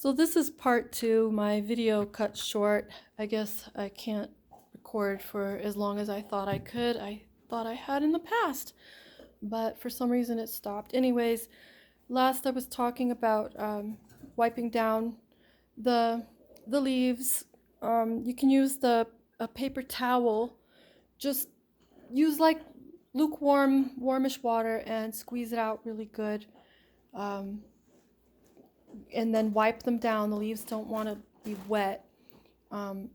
So this is part two. My video cut short. I guess I can't record for as long as I thought I could. I thought I had in the past, but for some reason it stopped. Anyways, last I was talking about wiping down the the leaves. You can use a paper towel. Just use like lukewarm, warmish water and squeeze it out really good. Um, and then wipe them down. The leaves don't want to be wet. Um,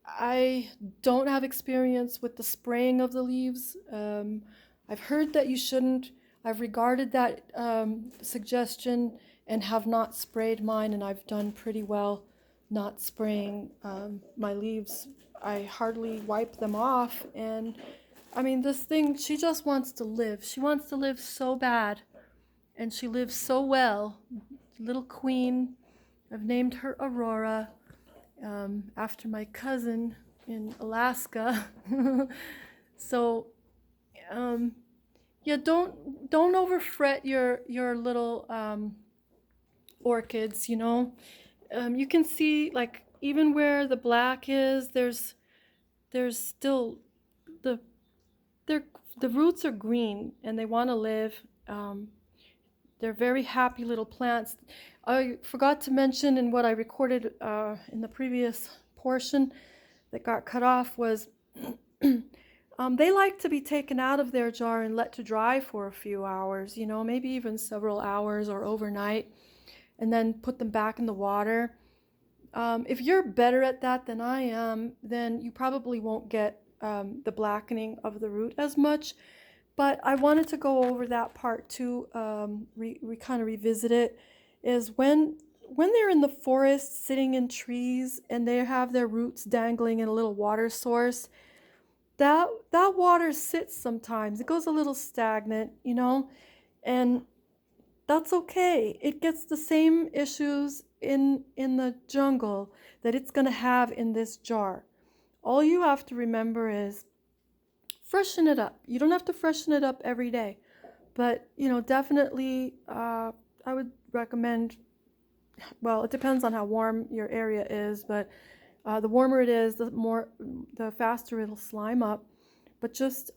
I don't have experience with the spraying of the leaves. I've heard that you shouldn't. I've regarded that suggestion and have not sprayed mine, and I've done pretty well not spraying my leaves. I hardly wipe them off, and I mean, this thing, she just wants to live. She wants to live so bad, and she lives so well. Little queen. I've named her Aurora after my cousin in Alaska. So, yeah, don't over fret your little orchids. You can see like even where the black is, there's still the they're the roots are green and they want to live. They're very happy little plants. I forgot to mention in what I recorded in the previous portion that got cut off was they like to be taken out of their jar and let to dry for a few hours, maybe even several hours or overnight, and then put them back in the water. If you're better at that than I am, then you probably won't get the blackening of the root as much. But I wanted to go over that part too, kind of revisit it, is when they're in the forest sitting in trees and they have their roots dangling in a little water source, that water sits sometimes. It goes a little stagnant, and that's okay. It gets the same issues in the jungle that it's going to have in this jar. All you have to remember is freshen it up. You don't have to freshen it up every day, but definitely I would recommend, well, it depends on how warm your area is, but the warmer it is, the faster it'll slime up. But just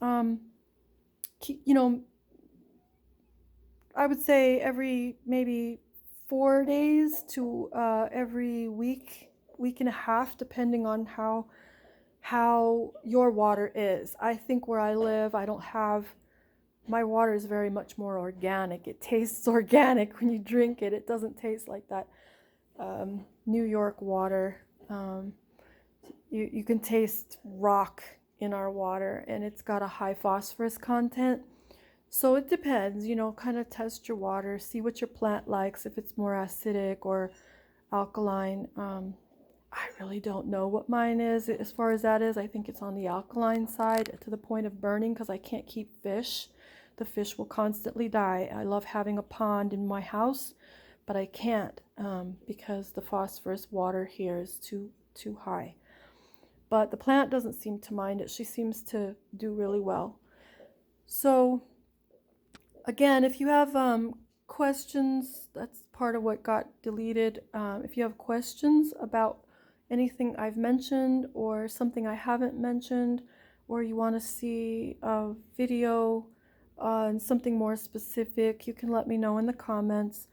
keep, I would say every maybe 4 days to every week and a half, depending on how your water is. I think where I live, my water is very much more organic. It tastes organic when you drink it. It doesn't taste like that New York water. You can taste rock in our water, and it's got a high phosphorus content. So it depends, kind of test your water, see what your plant likes, if it's more acidic or alkaline. I really don't know what mine is as far as that is. I think it's on the alkaline side to the point of burning because I can't keep fish. The fish will constantly die. I love having a pond in my house, but I can't because the phosphorus water here is too high. But the plant doesn't seem to mind it. She seems to do really well. So again, if you have questions, that's part of what got deleted. If you have questions about anything I've mentioned or something I haven't mentioned, or you want to see a video on something more specific, you can let me know in the comments.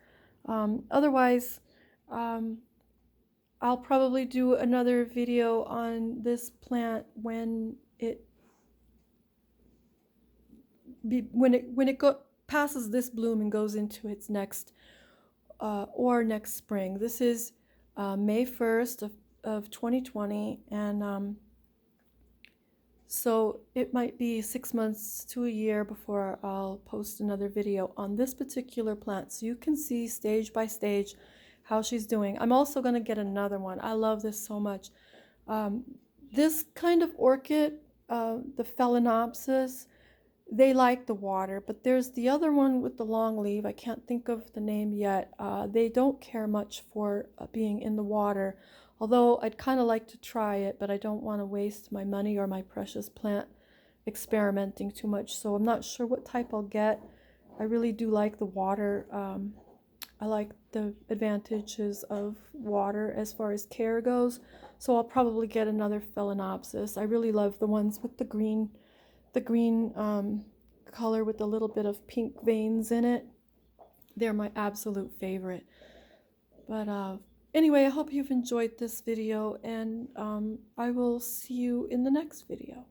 Otherwise, I'll probably do another video on this plant when it passes this bloom and goes into its next next spring. This is May 1st of 2020, and so it might be 6 months to a year before I'll post another video on this particular plant, so you can see stage by stage how she's doing. I'm also going to get another one. I love this so much. This kind of orchid, the Phalaenopsis, they like the water, but there's the other one with the long leaf. I can't think of the name yet. They don't care much for being in the water, although I'd kind of like to try it, but I don't want to waste my money or my precious plant experimenting too much, so I'm not sure what type I'll get. I really do like the water I like the advantages of water as far as care goes. So I'll probably get another Phalaenopsis. I really love the ones with the green color with a little bit of pink veins in it. They're my absolute favorite. But anyway, I hope you've enjoyed this video, and I will see you in the next video.